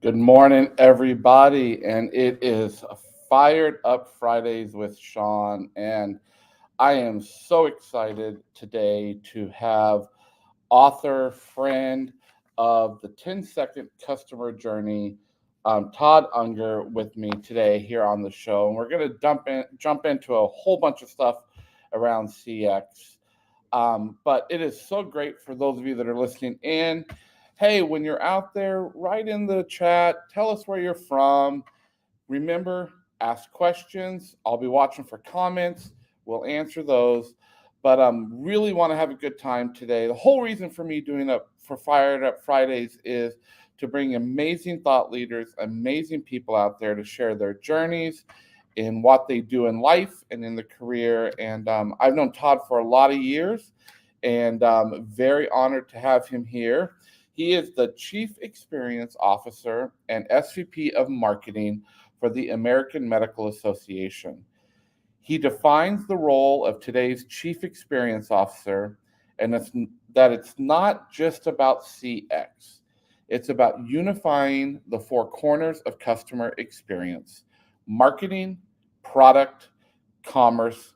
Good morning, everybody, and it is Fired Up Fridays with Shawn, and I am so excited today to have author, friend of the 10-second customer journey, Todd Unger, with me today here on the show, and we're going to jump into a whole bunch of stuff around CX, but it is so great for those of you that are listening in. Hey, when you're out there, write in the chat, tell us where you're from. Remember, ask questions. I'll be watching for comments. We'll answer those. But really want to have a good time today. The whole reason for me doing it for Fired Up Fridays is to bring amazing thought leaders, amazing people out there to share their journeys in what they do in life and in the career. And I've known Todd for a lot of years, and very honored to have him here. He is the Chief Experience Officer and SVP of Marketing for the American Medical Association. He defines the role of today's Chief Experience Officer, and it's not just about CX. It's about unifying the four corners of customer experience: marketing, product, commerce,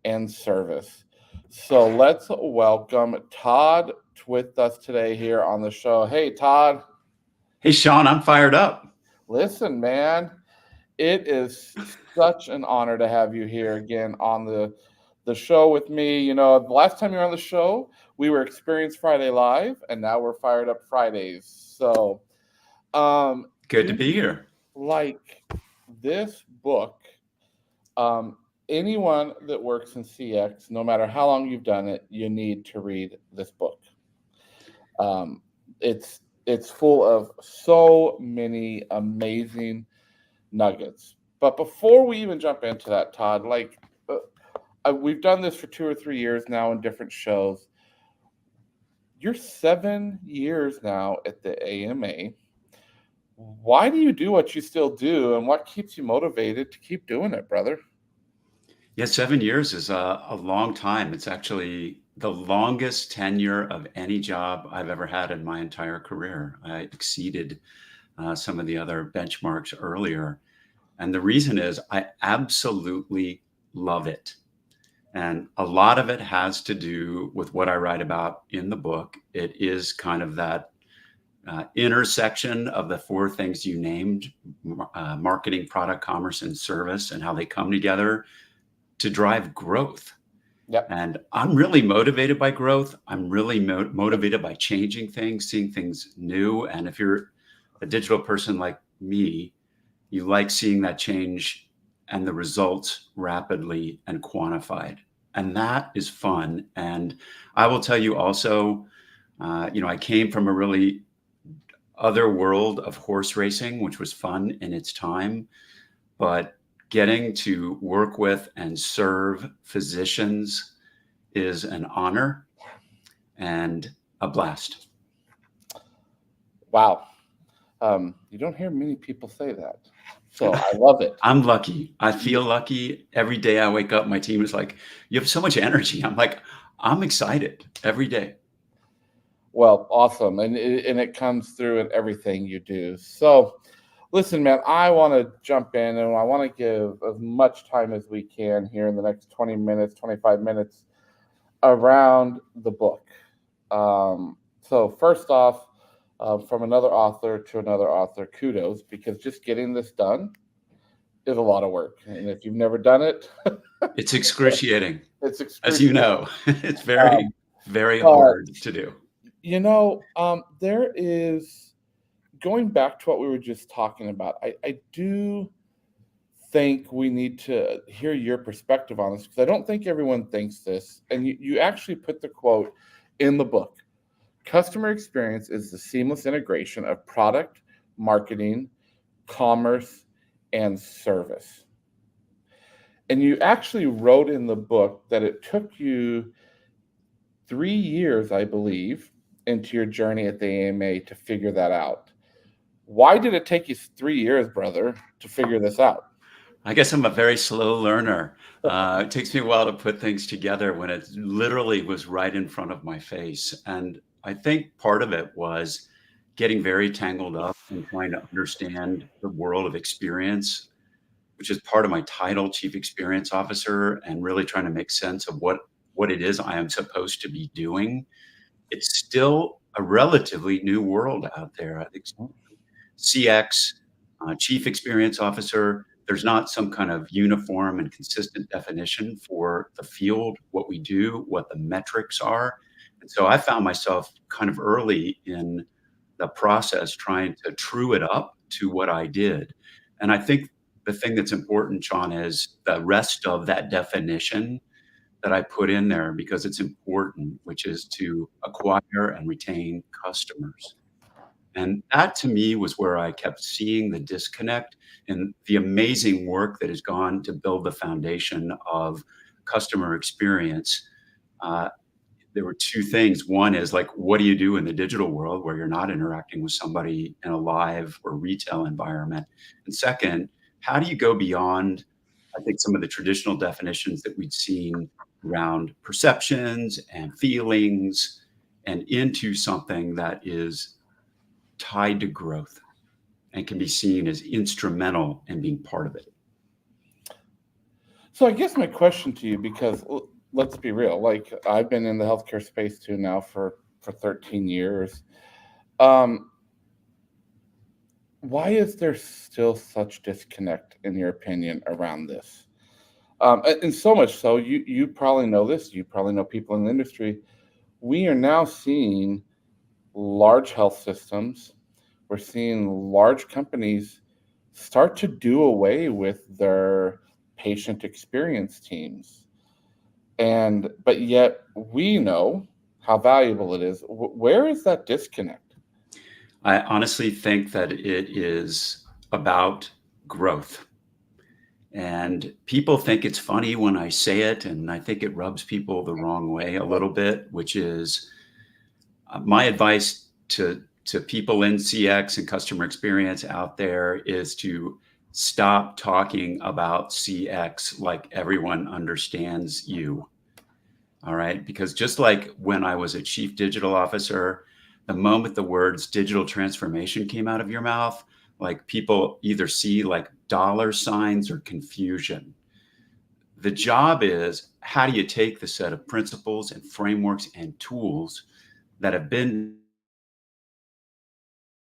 and service. So let's welcome Todd with us today here on the show. Hey, Todd. Hey, Shawn, I'm fired up. Listen, man, it is such an honor to have you here again on the show with me. You know, the last time you were on the show, we were Experience Friday Live, and now we're Fired Up Fridays. So, good to be here. Like this book, anyone that works in CX, no matter how long you've done it, you need to read this book. It's full of so many amazing nuggets. But before we even jump into that, Todd, we've done this for 2 or 3 years now in different shows. You're 7 years now at the AMA. Why do you do what you still do, and what keeps you motivated to keep doing it, brother? Yeah, 7 years is a long time. It's actually the longest tenure of any job I've ever had in my entire career. I exceeded some of the other benchmarks earlier. And the reason is I absolutely love it. And a lot of it has to do with what I write about in the book. It is kind of that intersection of the four things you named: marketing, product, commerce, and service, and how they come together to drive growth. Yep. And I'm really motivated by growth. I'm really motivated by changing things, seeing things new. And if you're a digital person like me, you like seeing that change and the results rapidly and quantified. And that is fun. And I will tell you also, I came from a really other world of horse racing, which was fun in its time, but getting to work with and serve physicians is an honor and a blast. Wow. You don't hear many people say that. So I love it. I'm lucky. I feel lucky. Every day I wake up, my team is like, you have so much energy. I'm like, I'm excited every day. Well, awesome. And it comes through in everything you do. So listen, man, I want to jump in, and I want to give as much time as we can here in the next 20 minutes, 25 minutes around the book. So first off, from another author to another author, kudos, because just getting this done is a lot of work. And if you've never done it, it's excruciating. It's excruciating. As you know, it's very Very But hard to do. there is, going back to what we were just talking about. I do think we need to hear your perspective on this because I don't think everyone thinks this. And you actually put the quote in the book. Customer experience is the seamless integration of product, marketing, commerce, and service. And you actually wrote in the book that it took you 3 years, I believe, into your journey at the AMA to figure that out. Why did it take you 3 years, brother, to figure this out? I guess I'm a very slow learner. It takes me a while to put things together when it literally was right in front of my face. And I think part of it was getting very tangled up in trying to understand the world of experience, which is part of my title, Chief Experience Officer, and really trying to make sense of what it is I am supposed to be doing. It's still a relatively new world out there. I think CX, Chief Experience Officer, there's not some kind of uniform and consistent definition for the field, what we do, what the metrics are. And so I found myself kind of early in the process trying to true it up to what I did. And I think the thing that's important, Shawn, is the rest of that definition that I put in there because it's important, which is to acquire and retain customers. And that to me was where I kept seeing the disconnect and the amazing work that has gone to build the foundation of customer experience. Uh, there were two things. One is like, what do you do in the digital world where you're not interacting with somebody in a live or retail environment? And second, how do you go beyond, I think, some of the traditional definitions that we'd seen around perceptions and feelings and into something that is tied to growth and can be seen as instrumental in being part of it. So I guess my question to you, because let's be real, like I've been in the healthcare space too now for 13 years. Um, why is there still such disconnect, in your opinion, around this? And so much so, you probably know this. You probably know people in the industry. We are now seeing large health systems. We're seeing large companies start to do away with their patient experience teams. And but yet we know how valuable it is. Where is that disconnect? I honestly think that it is about growth. And people think it's funny when I say it, and I think it rubs people the wrong way a little bit, which is my advice to people in CX and customer experience out there is to stop talking about CX like everyone understands you. All right. Because just like when I was a chief digital officer, the moment the words digital transformation came out of your mouth, like people either see like dollar signs or confusion. The job is how do you take the set of principles and frameworks and tools that have been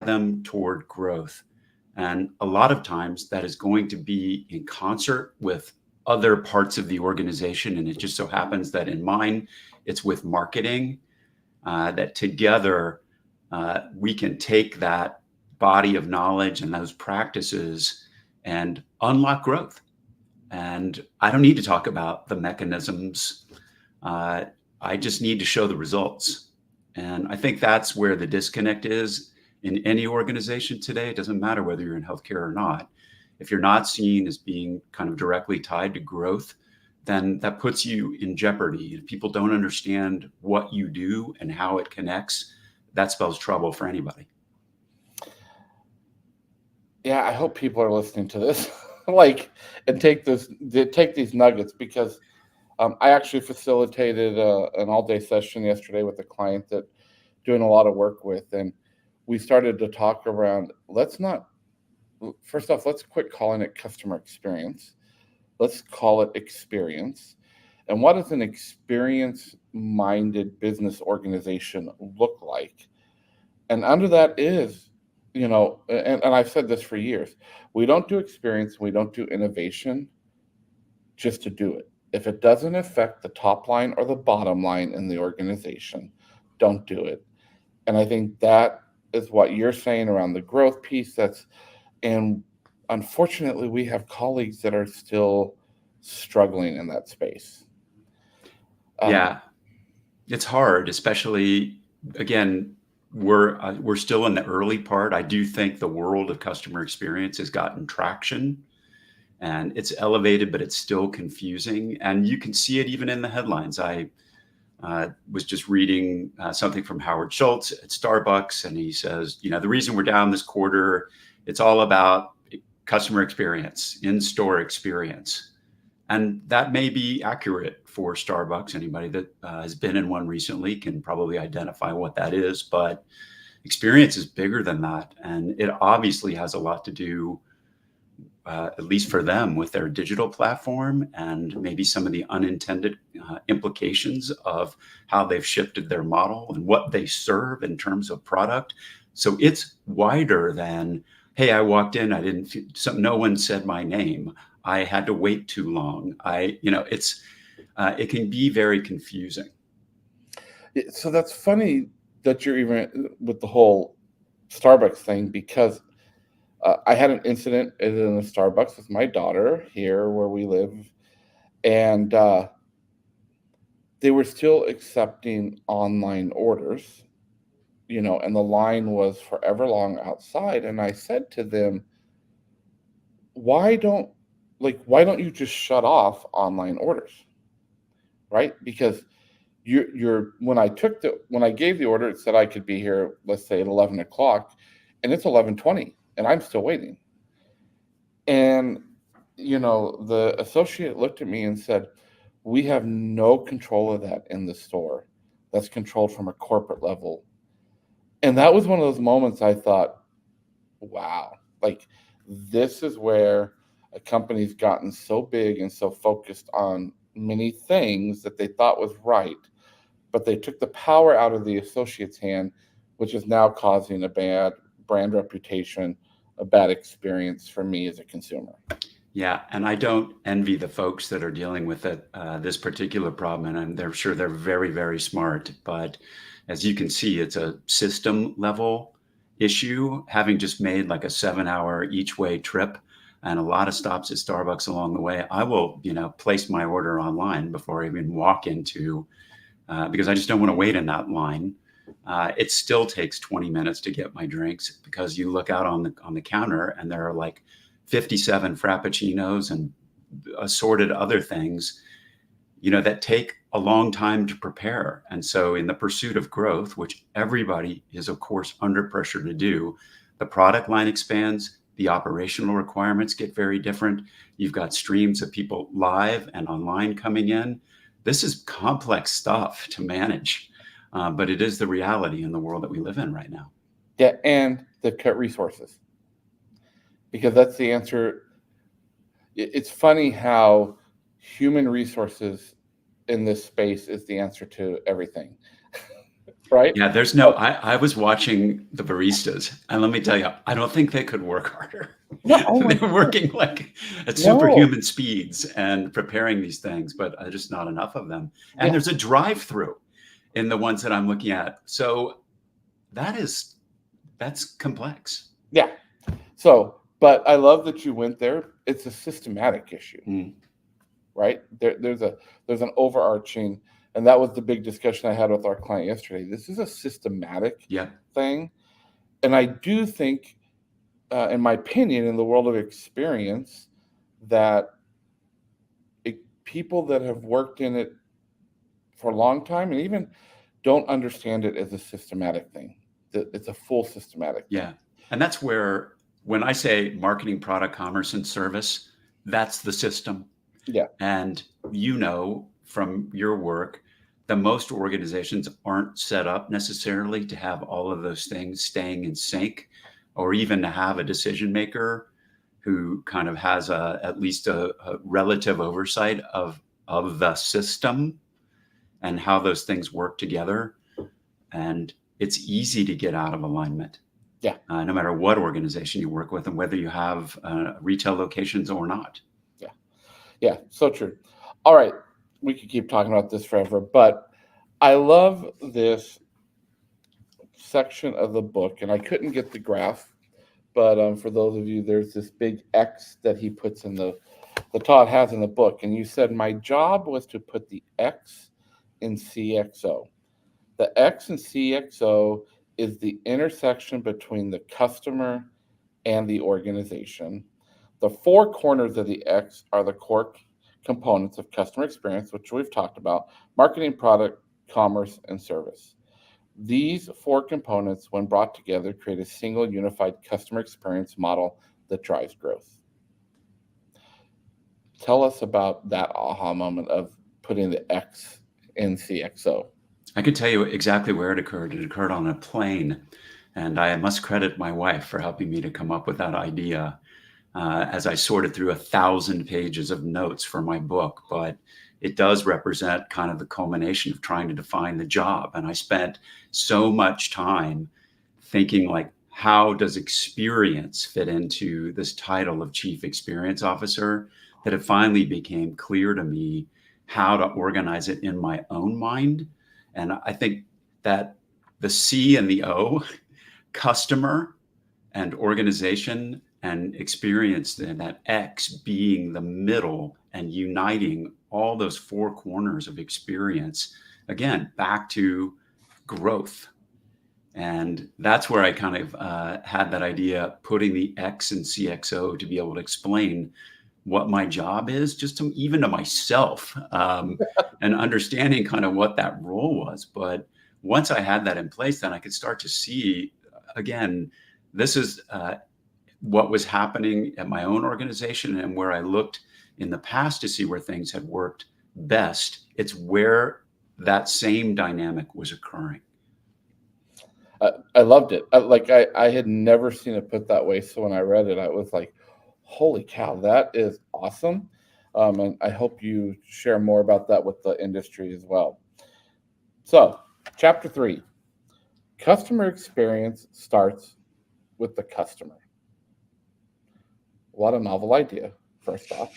them toward growth. And a lot of times that is going to be in concert with other parts of the organization. And it just so happens that in mine, it's with marketing, that together we can take that body of knowledge and those practices and unlock growth. And I don't need to talk about the mechanisms. Uh, I just need to show the results. And I think that's where the disconnect is in any organization today. It doesn't matter whether you're in healthcare or not. If you're not seen as being kind of directly tied to growth, then that puts you in jeopardy. If people don't understand what you do and how it connects, that spells trouble for anybody. Yeah, I hope people are listening to this, like, and take these nuggets because I actually facilitated an all-day session yesterday with a client that doing a lot of work with, and we started to talk around. Let's not First off, let's quit calling it customer experience. Let's call it experience. And what does an experience-minded business organization look like? And under that is, and I've said this for years, we don't do experience, we don't do innovation just to do it. If it doesn't affect the top line or the bottom line in the organization, don't do it. And I think that is what you're saying around the growth piece. And unfortunately, we have colleagues that are still struggling in that space. Um, Yeah, it's hard, especially again, we're still in the early part. I do think the world of customer experience has gotten traction and it's elevated, but it's still confusing. And you can see it even in the headlines. I was just reading something from Howard Schultz at Starbucks, and he says, the reason we're down this quarter, it's all about customer experience, in-store experience. And that may be accurate for Starbucks. Anybody that has been in one recently can probably identify what that is, but experience is bigger than that. And it obviously has a lot to do, at least for them, with their digital platform and maybe some of the unintended implications of how they've shifted their model and what they serve in terms of product. So it's wider than, hey, I walked in, I didn't, no one said my name. I had to wait too long. It can be very confusing. so that's funny that you're even with the whole Starbucks thing, because I had an incident in a Starbucks with my daughter here where we live, and they were still accepting online orders, and the line was forever long outside. And I said to them, why don't why don't you just shut off online orders, right? Because you're when I gave the order, it said I could be here, let's say at 11 o'clock, and it's 11:20, and I'm still waiting. And the associate looked at me and said, "We have no control of that in the store. That's controlled from a corporate level." And that was one of those moments I thought, wow, this is where a company's gotten so big and so focused on many things that they thought was right, but they took the power out of the associate's hand, which is now causing a bad brand reputation, a bad experience for me as a consumer. Yeah, and I don't envy the folks that are dealing with this particular problem, and they're sure they're very, very smart. But as you can see, it's a system level issue. Having just made like a 7-hour each way trip and a lot of stops at Starbucks along the way, I will, place my order online before I even walk into, because I just don't want to wait in that line. It still takes 20 minutes to get my drinks because you look out on the counter and there are like 57 frappuccinos and assorted other things, that take a long time to prepare. And so in the pursuit of growth, which everybody is of course under pressure to do, the product line expands, the operational requirements get very different. You've got streams of people live and online coming in. This is complex stuff to manage, but it is the reality in the world that we live in right now. Yeah, and they've cut resources, because that's the answer. It's funny how human resources in this space is the answer to everything, right? Yeah, I was watching the baristas, and let me tell you, I don't think they could work harder. No, oh my They're working like at no. superhuman speeds and preparing these things, but just not enough of them. And Yeah. there's a drive-through in the ones that I'm looking at. So that's complex. Yeah. So, but I love that you went there. It's a systematic issue, right? There's an overarching, and that was the big discussion I had with our client yesterday. This is a systematic thing, and I do think, in my opinion, in the world of experience, that people that have worked in it for a long time and even don't understand it as a systematic thing. It's a full systematic thing. Yeah, and that's where, when I say marketing, product, commerce, and service, that's the system. Yeah. And from your work, that most organizations aren't set up necessarily to have all of those things staying in sync, or even to have a decision maker who kind of has at least a relative oversight of the system and how those things work together. And it's easy to get out of alignment. Yeah. No matter what organization you work with and whether you have retail locations or not. Yeah. Yeah. So true. All right, we could keep talking about this forever, but I love this section of the book, and I couldn't get the graph, but for those of you, there's this big X that he puts in the Todd has in the book, and you said my job was to put the X in CXO. The X in CXO is the intersection between the customer and the organization. The four corners of the X are the core components of customer experience, which we've talked about: marketing, product, commerce, and service. These four components, when brought together, create a single unified customer experience model that drives growth. Tell us about that aha moment of putting the X in CXO. I can tell you exactly where it occurred. It occurred on a plane, and I must credit my wife for helping me to come up with that idea as I sorted through 1,000 pages of notes for my book. But it does represent kind of the culmination of trying to define the job. And I spent so much time thinking, like, how does experience fit into this title of Chief Experience Officer, that it finally became clear to me how to organize it in my own mind. And I think that the C and the O, customer and organization and experience, and that X being the middle and uniting all those four corners of experience, again, back to growth. And that's where I kind of had that idea, putting the X in CXO to be able to explain what my job is, just to even to myself, and understanding kind of what that role was. But once I had that in place, then I could start to see, again, this is what was happening at my own organization, and where I looked in the past to see where things had worked best. It's where that same dynamic was occurring. I loved it. I had never seen it put that way. So when I read it, I was like, holy cow, that is awesome. And I hope you share more about that with the industry as well. So, chapter 3, customer experience starts with the customer. What a novel idea, first off.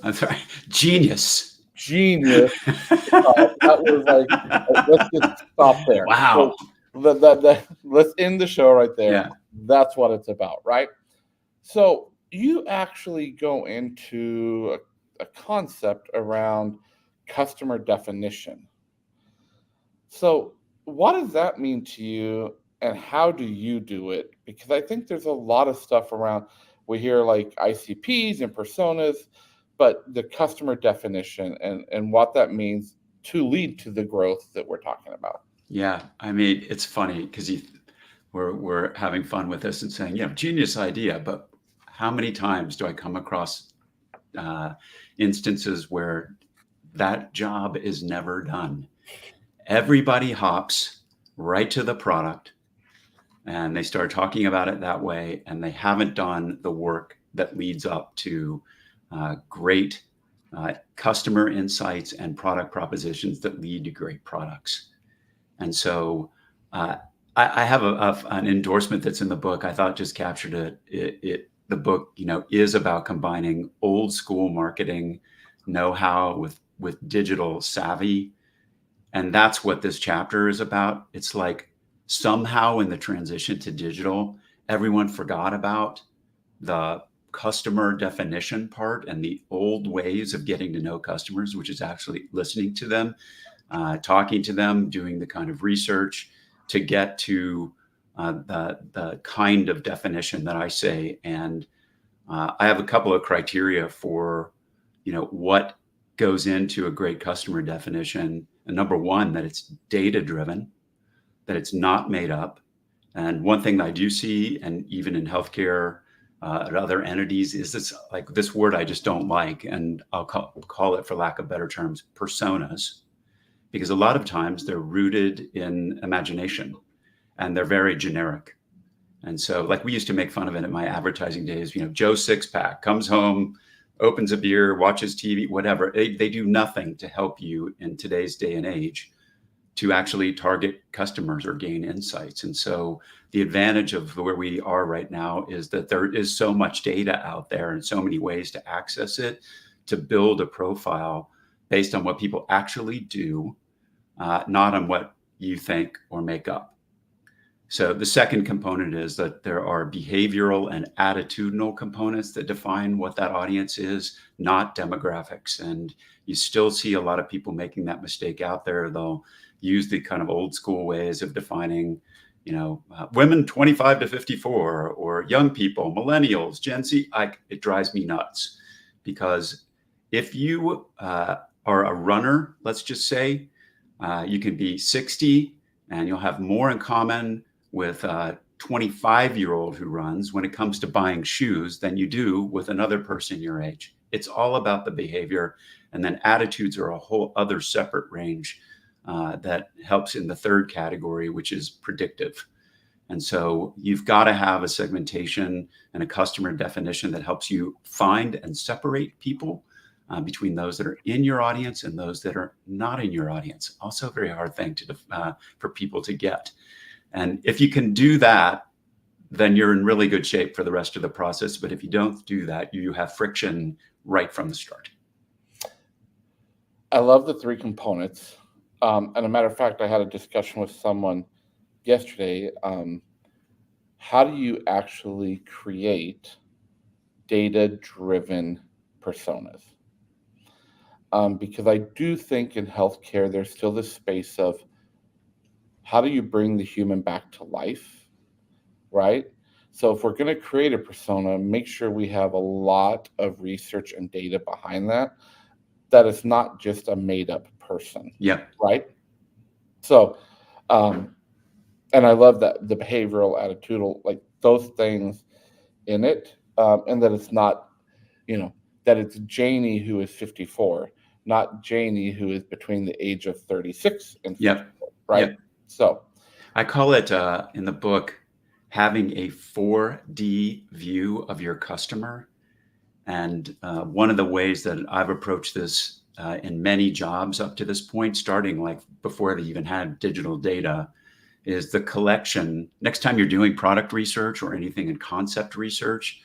I'm sorry, genius. Genius. That was like, let's just stop there. Wow. So, let's end the show right there. Yeah. That's what it's about, right? So you actually go into a concept around customer definition. So what does that mean to you, and how do you do it? Because I think there's a lot of stuff around. We hear like ICPs and personas, but the customer definition and what that means to lead to the growth that we're talking about. Yeah, I mean, it's funny because we're having fun with this and saying, genius idea, but how many times do I come across instances where that job is never done? Everybody hops right to the product, and they start talking about it that way, and they haven't done the work that leads up to great customer insights and product propositions that lead to great products. And so I have an endorsement that's in the book. I thought just captured it. The book, is about combining old school marketing know-how with digital savvy. And that's what this chapter is about. It's like somehow in the transition to digital, everyone forgot about the customer definition part and the old ways of getting to know customers, which is actually listening to them, talking to them, doing the kind of research to get to the kind of definition that I say. And I have a couple of criteria for, what goes into a great customer definition. And number one, that it's data driven, that it's not made up. And one thing that I do see, and even in healthcare, at other entities, is this word I just don't like, and I'll call it, for lack of better terms, personas, because a lot of times they're rooted in imagination and they're very generic. And so, like, we used to make fun of it in my advertising days, Joe Sixpack comes home, opens a beer, watches TV, whatever. They do nothing to help you in today's day and age to actually target customers or gain insights. And so the advantage of where we are right now is that there is so much data out there and so many ways to access it, to build a profile based on what people actually do, not on what you think or make up. So the second component is that there are behavioral and attitudinal components that define what that audience is, not demographics. And you still see a lot of people making that mistake out there. They'll use the kind of old school ways of defining, women 25 to 54 or young people, millennials, Gen Z. It drives me nuts, because if you are a runner, let's just say, you can be 60 and you'll have more in common with a 25-year-old who runs when it comes to buying shoes than you do with another person your age. It's all about the behavior. And then attitudes are a whole other separate range that helps in the third category, which is predictive. And so you've got to have a segmentation and a customer definition that helps you find and separate people between those that are in your audience and those that are not in your audience. Also a very hard thing for people to get. And if you can do that, then you're in really good shape for the rest of the process. But if you don't do that, you have friction right from the start. I love the three components. And a matter of fact, I had a discussion with someone yesterday. How do you actually create data-driven personas? Because I do think in healthcare, there's still this space of how do you bring the human back to life, right? So if we're going to create a persona, make sure we have a lot of research and data behind that it's not just a made-up person. Yeah. Right? So, and I love that the behavioral, attitudinal, like those things in it, and that it's not, that it's Janie who is 54, not Janie who is between the age of 36 and 54, right? Yep. So I call it in the book having a 4D view of your customer. And one of the ways that I've approached this in many jobs up to this point, starting like before they even had digital data, is the collection. Next time you're doing product research or anything in concept research,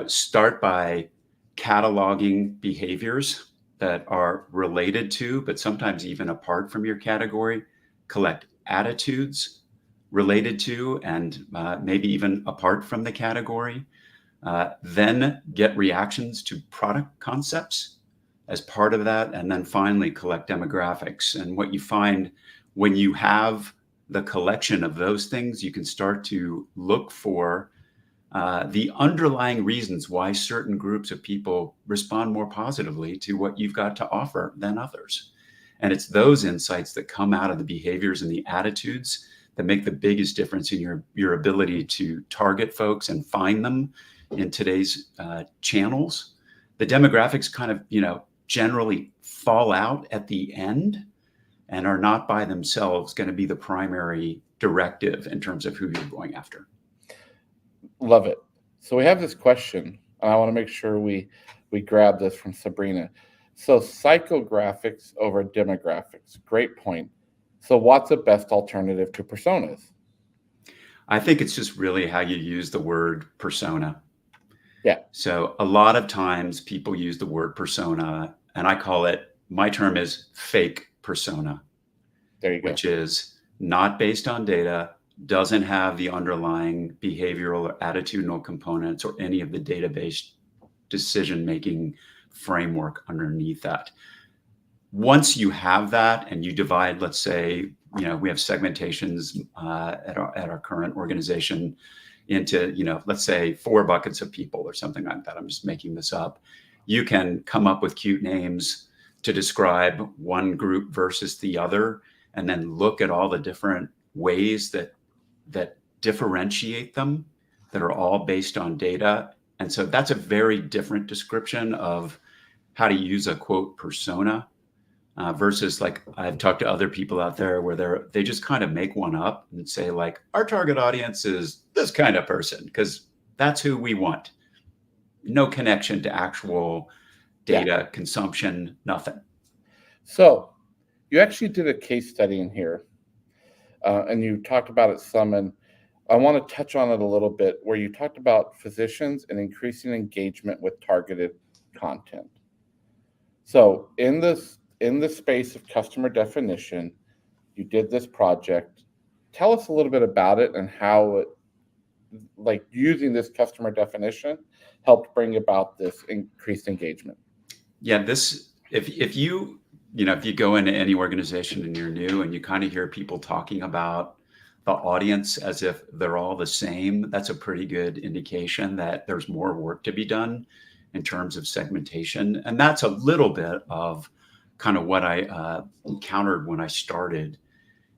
start by cataloging behaviors that are related to, but sometimes even apart from your category. Collect attitudes related to and maybe even apart from the category. Then get reactions to product concepts as part of that. And then finally collect demographics. And what you find when you have the collection of those things, you can start to look for the underlying reasons why certain groups of people respond more positively to what you've got to offer than others. And it's those insights that come out of the behaviors and the attitudes that make the biggest difference in your ability to target folks and find them in today's channels. The demographics kind of, generally fall out at the end and are not by themselves going to be the primary directive in terms of who you're going after. Love it. So we have this question, and I want to make sure we grab this from Sabrina. So psychographics over demographics. Great point. So what's the best alternative to personas? I think it's just really how you use the word persona. Yeah. So a lot of times people use the word persona, and I call it, my term is fake persona. There you go. Which is not based on data, doesn't have the underlying behavioral or attitudinal components or any of the database decision-making framework underneath that. Once you have that and you divide, let's say, we have segmentations at our current organization into, let's say 4 buckets of people or something like that. I'm just making this up. You can come up with cute names to describe one group versus the other, and then look at all the different ways that differentiate them that are all based on data. And so that's a very different description of how to use a quote persona versus like I've talked to other people out there where they just kind of make one up and say like, our target audience is this kind of person because that's who we want. No connection to actual data consumption, nothing. So you actually did a case study in here and you talked about it some, and I want to touch on it a little bit, where you talked about physicians and increasing engagement with targeted content. So in this in the space of customer definition. You did this project. Tell us a little bit about it and how it, like using this customer definition, helped bring about this increased engagement. Yeah, this if you if you go into any organization and you're new and you kind of hear people talking about the audience as if they're all the same, that's a pretty good indication that there's more work to be done in terms of segmentation. And that's a little bit of kind of what I encountered when I started.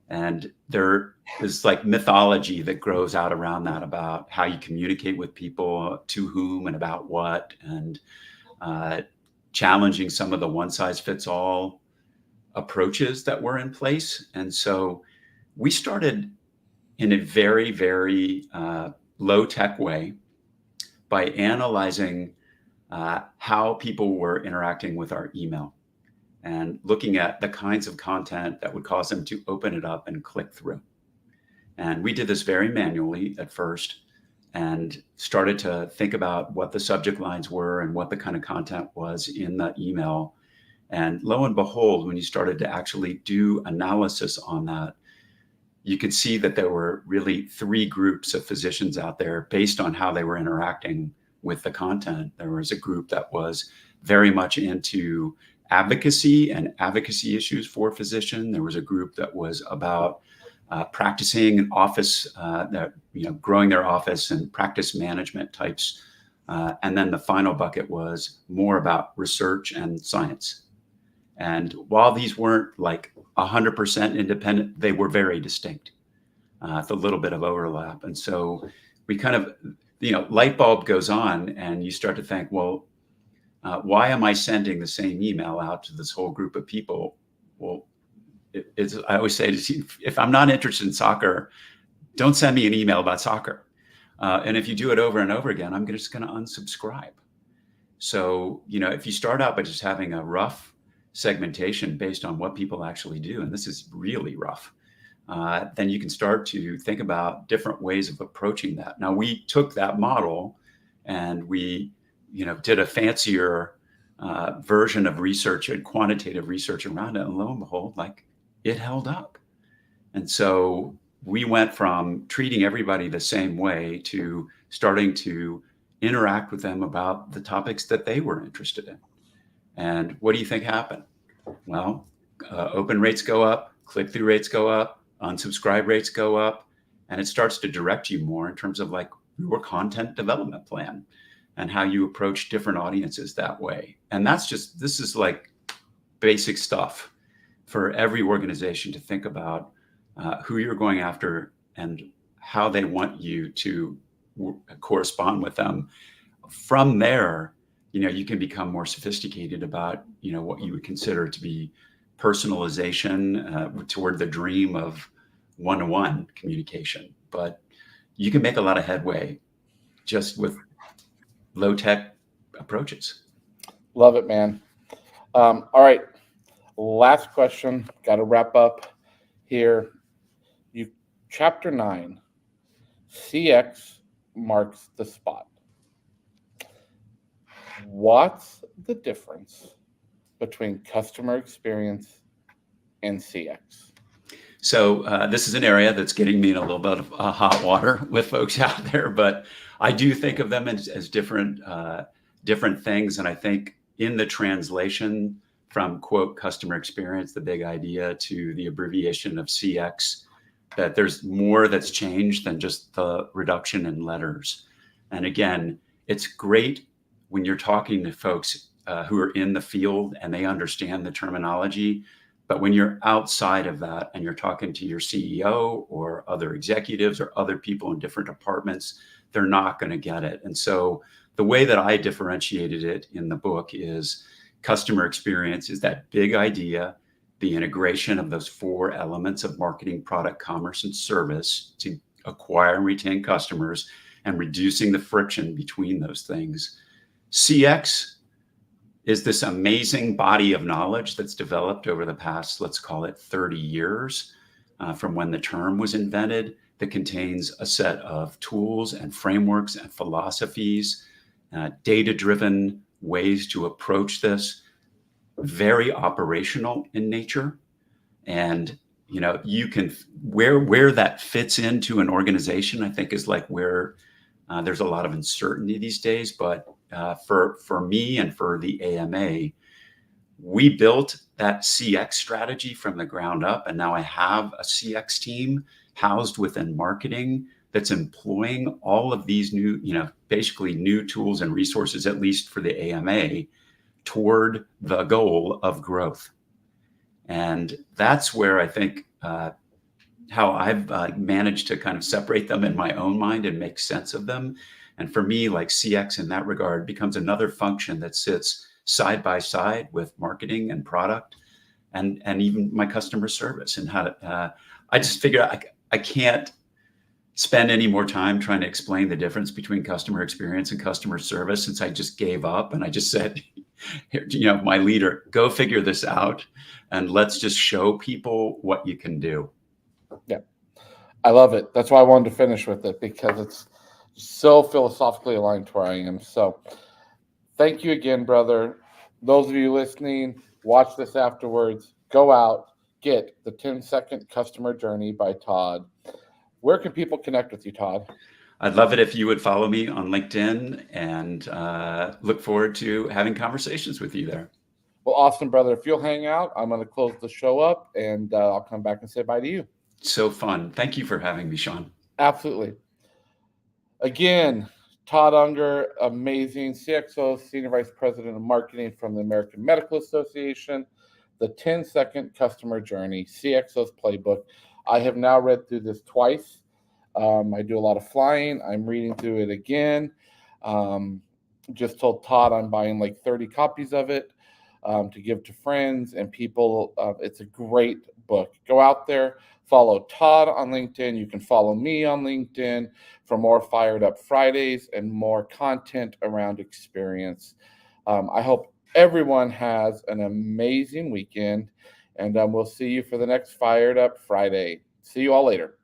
And there is like mythology that grows out around that about how you communicate with people, to whom and about what, and challenging some of the one size fits all approaches that were in place. And so we started in a very, very low tech way by analyzing how people were interacting with our email and looking at the kinds of content that would cause them to open it up and click through. And we did this very manually at first and started to think about what the subject lines were and what the kind of content was in the email. And lo and behold, when you started to actually do analysis on that, you could see that there were really three groups of physicians out there based on how they were interacting with the content. There was a group that was very much into advocacy and advocacy issues for physician. There was a group that was about practicing in office, growing their office and practice management types. And then the final bucket was more about research and science. And while these weren't like 100% independent, they were very distinct. It's a little bit of overlap. And so we kind of, light bulb goes on and you start to think, well, why am I sending the same email out to this whole group of people? Well, I always say, if I'm not interested in soccer, don't send me an email about soccer. And if you do it over and over again, I'm just going to unsubscribe. So, if you start out by just having a rough segmentation based on what people actually do, and this is really rough, then you can start to think about different ways of approaching that. Now, we took that model and we did a fancier version of research and quantitative research around it. And lo and behold, it held up. And so we went from treating everybody the same way to starting to interact with them about the topics that they were interested in. And what do you think happened? Well, open rates go up, click-through rates go up, unsubscribe rates go up, and it starts to direct you more in terms of your content development plan and how you approach different audiences that way. And this is basic stuff for every organization to think about who you're going after and how they want you to correspond with them. From there, you can become more sophisticated about, what you would consider to be personalization toward the dream of one-to-one communication. But you can make a lot of headway just with low-tech approaches. Love it, man. All right. Last question. Got to wrap up here. Chapter 9, CX marks the spot. What's the difference between customer experience and CX? So this is an area that's getting me in a little bit of hot water with folks out there, but I do think of them as different things. And I think in the translation from, quote, customer experience, the big idea, to the abbreviation of CX, that there's more that's changed than just the reduction in letters. And again, it's great when you're talking to folks who are in the field and they understand the terminology. But when you're outside of that and you're talking to your CEO or other executives or other people in different departments, they're not going to get it. And so the way that I differentiated it in the book is customer experience is that big idea, the integration of those four elements of marketing, product, commerce, and service to acquire and retain customers and reducing the friction between those things. CX is this amazing body of knowledge that's developed over the past, let's call it 30 years from when the term was invented, that contains a set of tools and frameworks and philosophies, data-driven ways to approach this. very operational in nature. And you can where that fits into an organization, I think, is like where there's a lot of uncertainty these days. But for me and for the AMA, we built that CX strategy from the ground up, and now I have a CX team housed within marketing that's employing all of these new, basically new tools and resources, at least for the AMA, toward the goal of growth. And that's where I think how I've managed to kind of separate them in my own mind and make sense of them. And for me, like CX in that regard becomes another function that sits side by side with marketing and product and even my customer service. And how to, I just figured I can't spend any more time trying to explain the difference between customer experience and customer service, since I just gave up and I just said, here, my leader, go figure this out and let's just show people what you can do. Yeah, I love it. That's why I wanted to finish with it, because it's so philosophically aligned to where I am. So thank you again, brother. Those of you listening, watch this afterwards. Go out, get the 10-second customer journey by Todd. Where can people connect with you, Todd? I'd love it if you would follow me on LinkedIn, and look forward to having conversations with you there. Well, awesome, brother. If you'll hang out, I'm going to close the show up, and I'll come back and say bye to you. So fun. Thank you for having me, Shawn. Absolutely. Again, Todd Unger, amazing CXO, Senior Vice President of Marketing from the American Medical Association, the 10-second customer journey, CXO's Playbook. I have now read through this twice. I do a lot of flying. I'm reading through it again. Just told Todd I'm buying like 30 copies of it to give to friends and people. It's a great book. Go out there, follow Todd on LinkedIn. You can follow me on LinkedIn for more Fired Up Fridays and more content around experience. I hope everyone has an amazing weekend, and we'll see you for the next Fired Up Friday. See you all later.